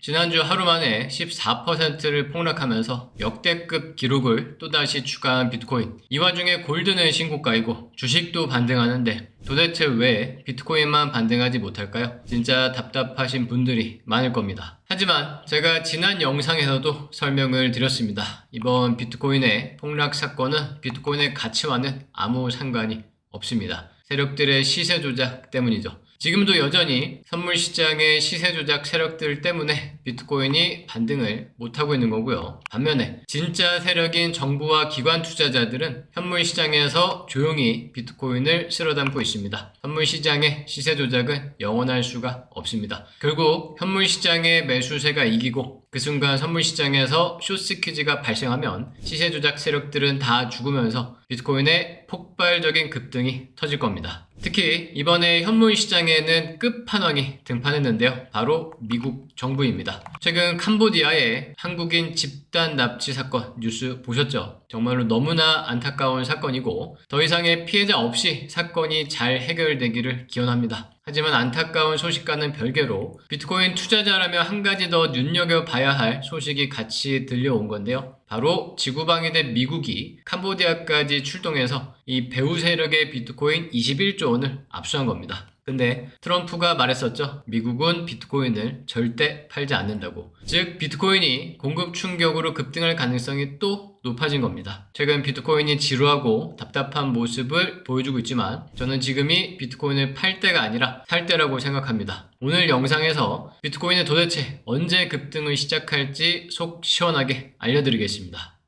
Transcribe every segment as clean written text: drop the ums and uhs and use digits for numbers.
지난주 하루 만에 14%를 폭락하면서 역대급 기록을 또다시 추가한 비트코인. 이 와중에 골드는 신고가이고 주식도 반등하는데 도대체 왜 비트코인만 반등하지 못할까요? 진짜 답답하신 분들이 많을 겁니다. 하지만 제가 지난 영상에서도 설명을 드렸습니다. 이번 비트코인의 폭락 사건은 비트코인의 가치와는 아무 상관이 없습니다. 세력들의 시세 조작 때문이죠. 지금도 여전히 선물 시장의 시세 조작 세력들 때문에 비트코인이 반등을 못하고 있는 거고요. 반면에 진짜 세력인 정부와 기관 투자자들은 현물 시장에서 조용히 비트코인을 쓸어 담고 있습니다. 선물 시장의 시세 조작은 영원할 수가 없습니다. 결국 현물 시장의 매수세가 이기고 그 순간 선물 시장에서 숏스퀴즈가 발생하면 시세 조작 세력들은 다 죽으면서 비트코인의 폭발적인 급등이 터질 겁니다. 특히 이번에 현물 시장에는 끝판왕이 등판했는데요. 바로 미국 정부입니다. 최근 캄보디아의 한국인 집단 납치 사건 뉴스 보셨죠? 정말로 너무나 안타까운 사건이고 더 이상의 피해자 없이 사건이 잘 해결되기를 기원합니다. 하지만 안타까운 소식과는 별개로 비트코인 투자자라면 한 가지 더 눈여겨봐야 할 소식이 같이 들려온 건데요. 바로 지구방위대 미국이 캄보디아까지 출동해서 이 배후 세력의 비트코인 21조 원을 압수한 겁니다. 근데 트럼프가 말했었죠. 미국은 비트코인을 절대 팔지 않는다고. 즉 비트코인이 공급 충격으로 급등할 가능성이 또 높아진 겁니다. 최근 비트코인이 지루하고 답답한 모습을 보여주고 있지만 저는 지금이 비트코인을 팔 때가 아니라 살 때라고 생각합니다. 오늘 영상에서 비트코인이 도대체 언제 급등을 시작할지 속 시원하게 알려드리겠습니다.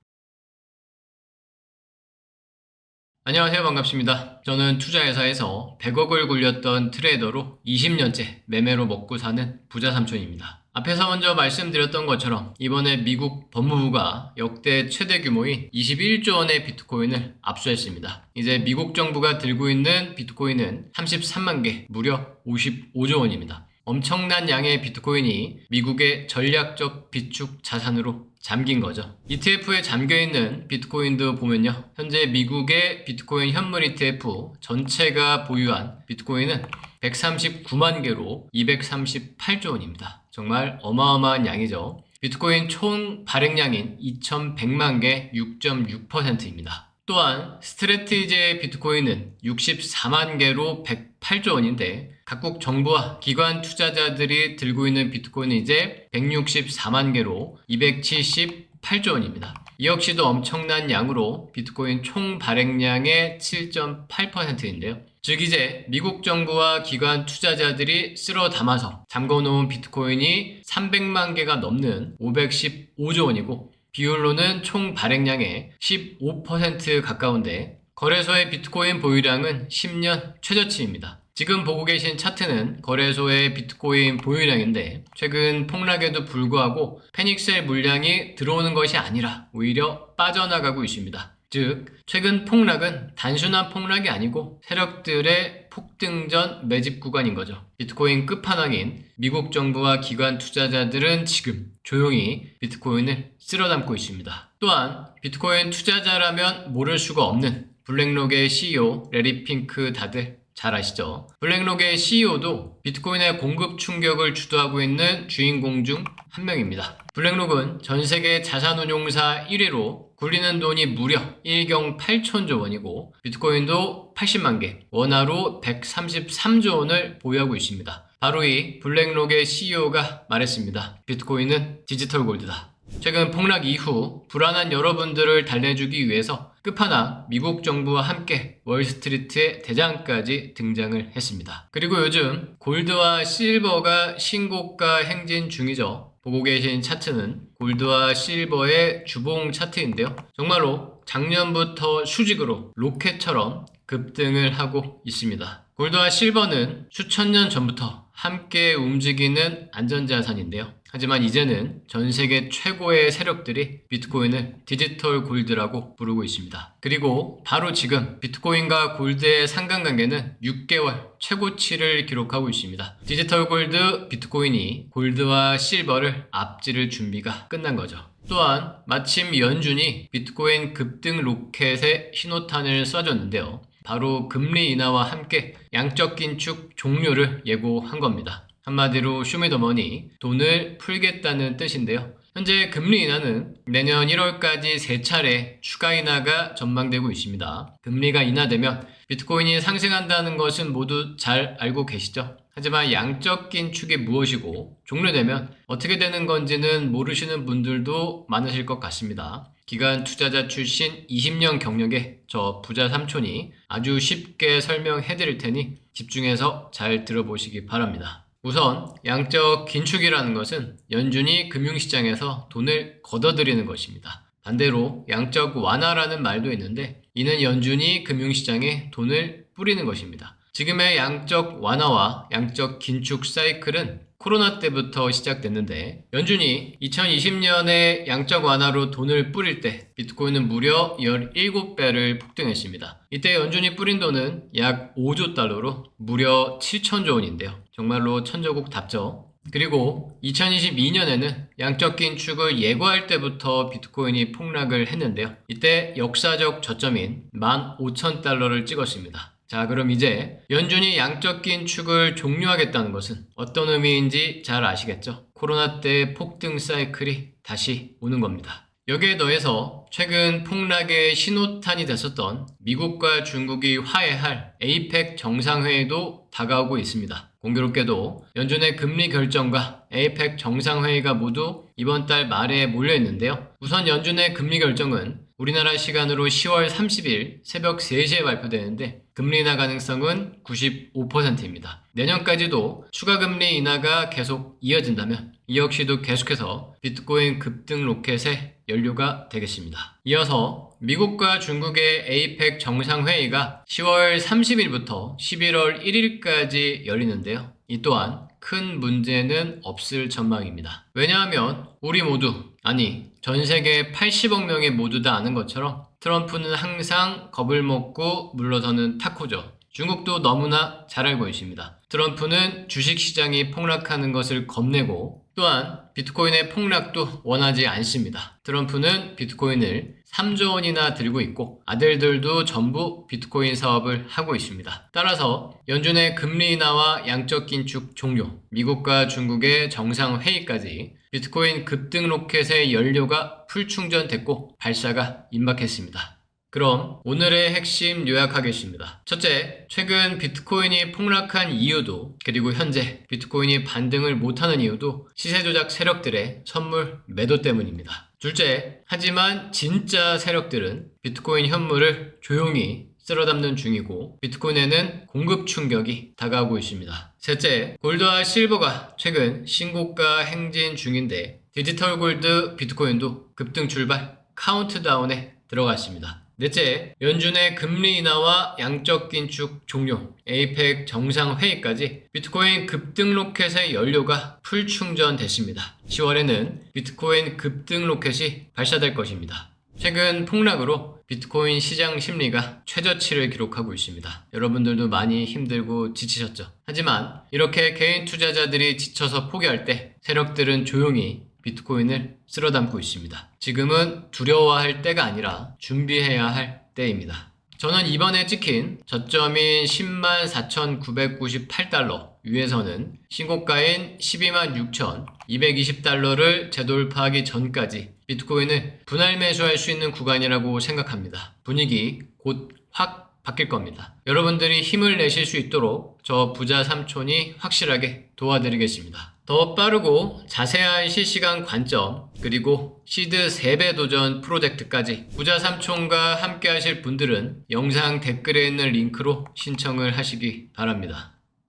안녕하세요. 반갑습니다. 저는 투자회사에서 100억을 굴렸던 트레이더로 20년째 매매로 먹고 사는 부자 삼촌입니다. 앞에서 먼저 말씀드렸던 것처럼 이번에 미국 법무부가 역대 최대 규모인 21조 원의 비트코인을 압수했습니다. 이제 미국 정부가 들고 있는 비트코인은 33만 개, 무려 55조 원입니다. 엄청난 양의 비트코인이 미국의 전략적 비축 자산으로 잠긴 거죠. ETF에 잠겨있는 비트코인도 보면요. 현재 미국의 비트코인 현물 ETF 전체가 보유한 비트코인은 139만 개로 238조 원입니다. 정말 어마어마한 양이죠. 비트코인 총 발행량인 2100만 개 6.6%입니다. 또한 스트래티지의 비트코인은 64만 개로 108조 원인데 각국 정부와 기관 투자자들이 들고 있는 비트코인은 이제 164만 개로 278조 원입니다. 이 역시도 엄청난 양으로 비트코인 총 발행량의 7.8%인데요. 즉 이제 미국 정부와 기관 투자자들이 쓸어 담아서 잠궈놓은 비트코인이 300만 개가 넘는 515조 원이고 비율로는 총 발행량의 15% 가까운데 거래소의 비트코인 보유량은 10년 최저치입니다. 지금 보고 계신 차트는 거래소의 비트코인 보유량인데 최근 폭락에도 불구하고 패닉셀 물량이 들어오는 것이 아니라 오히려 빠져나가고 있습니다. 즉 최근 폭락은 단순한 폭락이 아니고 세력들의 폭등전 매집 구간인 거죠. 비트코인 끝판왕인 미국 정부와 기관 투자자들은 지금 조용히 비트코인을 쓸어 담고 있습니다. 또한 비트코인 투자자라면 모를 수가 없는 블랙록의 CEO 레리 핑크 다들 잘 아시죠? 블랙록의 CEO도 비트코인의 공급 충격을 주도하고 있는 주인공 중 한 명입니다. 블랙록은 전 세계 자산운용사 1위로 굴리는 돈이 무려 1경 8천조 원이고 비트코인도 80만 개, 원화로 133조 원을 보유하고 있습니다. 바로 이 블랙록의 CEO가 말했습니다. 비트코인은 디지털 골드다. 최근 폭락 이후 불안한 여러분들을 달래주기 위해서 끝판왕 미국 정부와 함께 월스트리트의 대장까지 등장을 했습니다. 그리고 요즘 골드와 실버가 신고가 행진 중이죠. 보고 계신 차트는 골드와 실버의 주봉 차트인데요. 정말로 작년부터 수직으로 로켓처럼 급등을 하고 있습니다. 골드와 실버는 수천 년 전부터 함께 움직이는 안전자산인데요. 하지만 이제는 전 세계 최고의 세력들이 비트코인을 디지털 골드라고 부르고 있습니다. 그리고 바로 지금 비트코인과 골드의 상관관계는 6개월 최고치를 기록하고 있습니다. 디지털 골드 비트코인이 골드와 실버를 앞지를 준비가 끝난 거죠. 또한 마침 연준이 비트코인 급등 로켓에 신호탄을 쏴줬는데요. 바로 금리 인하와 함께 양적 긴축 종료를 예고한 겁니다. 한마디로 쇼미더머니, 돈을 풀겠다는 뜻인데요. 현재 금리 인하는 내년 1월까지 3차례 추가 인하가 전망되고 있습니다. 금리가 인하되면 비트코인이 상승한다는 것은 모두 잘 알고 계시죠? 하지만 양적 긴축이 무엇이고 종료되면 어떻게 되는 건지는 모르시는 분들도 많으실 것 같습니다. 기관 투자자 출신 20년 경력의 저 부자 삼촌이 아주 쉽게 설명해 드릴 테니 집중해서 잘 들어보시기 바랍니다. 우선 양적 긴축이라는 것은 연준이 금융시장에서 돈을 걷어들이는 것입니다. 반대로 양적 완화라는 말도 있는데 이는 연준이 금융시장에 돈을 뿌리는 것입니다. 지금의 양적 완화와 양적 긴축 사이클은 코로나 때부터 시작됐는데 연준이 2020년에 양적 완화로 돈을 뿌릴 때 비트코인은 무려 17배를 폭등했습니다. 이때 연준이 뿌린 돈은 약 5조 달러로 무려 7천조 원인데요. 정말로 천조국답죠. 그리고 2022년에는 양적 긴축을 예고할 때부터 비트코인이 폭락을 했는데요. 이때 역사적 저점인 15,000달러를 찍었습니다. 자, 그럼 이제 연준이 양적 긴축을 종료하겠다는 것은 어떤 의미인지 잘 아시겠죠? 코로나 때 폭등 사이클이 다시 오는 겁니다. 여기에 더해서 최근 폭락의 신호탄이 됐었던 미국과 중국이 화해할 에이펙 정상회의도 다가오고 있습니다. 공교롭게도 연준의 금리 결정과 에이펙 정상회의가 모두 이번 달 말에 몰려있는데요. 우선 연준의 금리 결정은 우리나라 시간으로 10월 30일 새벽 3시에 발표되는데 금리 인하 가능성은 95%입니다. 내년까지도 추가 금리 인하가 계속 이어진다면 이 역시도 계속해서 비트코인 급등 로켓의 연료가 되겠습니다. 이어서 미국과 중국의 에이펙 정상회의가 10월 30일부터 11월 1일까지 열리는데요. 이 또한 큰 문제는 없을 전망입니다. 왜냐하면 우리 모두, 아니 전 세계 80억 명이 모두 다 아는 것처럼 트럼프는 항상 겁을 먹고 물러서는 타코죠. 중국도 너무나 잘 알고 있습니다. 트럼프는 주식시장이 폭락하는 것을 겁내고 또한 비트코인의 폭락도 원하지 않습니다. 트럼프는 비트코인을 3조 원이나 들고 있고 아들들도 전부 비트코인 사업을 하고 있습니다. 따라서 연준의 금리 인하와 양적 긴축 종료, 미국과 중국의 정상회의까지 비트코인 급등 로켓의 연료가 풀충전됐고 발사가 임박했습니다. 그럼 오늘의 핵심 요약하겠습니다. 첫째, 최근 비트코인이 폭락한 이유도 그리고 현재 비트코인이 반등을 못하는 이유도 시세조작 세력들의 선물 매도 때문입니다. 둘째, 하지만 진짜 세력들은 비트코인 현물을 조용히 쓸어담는 중이고 비트코인에는 공급 충격이 다가오고 있습니다. 셋째, 골드와 실버가 최근 신고가 행진 중인데 디지털 골드 비트코인도 급등 출발 카운트다운에 들어갔습니다. 넷째, 연준의 금리 인하와 양적 긴축 종료, 에이펙 정상회의까지 비트코인 급등 로켓의 연료가 풀 충전됐습니다. 10월에는 비트코인 급등 로켓이 발사될 것입니다. 최근 폭락으로 비트코인 시장 심리가 최저치를 기록하고 있습니다. 여러분들도 많이 힘들고 지치셨죠? 하지만 이렇게 개인 투자자들이 지쳐서 포기할 때 세력들은 조용히 비트코인을 쓸어담고 있습니다. 지금은 두려워할 때가 아니라 준비해야 할 때입니다. 저는 이번에 찍힌 저점인 104,998달러 위에서는 신고가인 126,220달러를 재돌파하기 전까지 비트코인을 분할 매수할 수 있는 구간이라고 생각합니다. 분위기 곧 확 바뀔 겁니다. 여러분들이 힘을 내실 수 있도록 저 부자 삼촌이 확실하게 도와드리겠습니다. 더 빠르고 자세한 실시간 관점 그리고 시드 3배 도전 프로젝트까지 부자 삼촌과 함께 하실 분들은 영상 댓글에 있는 링크로 신청을 하시기 바랍니다.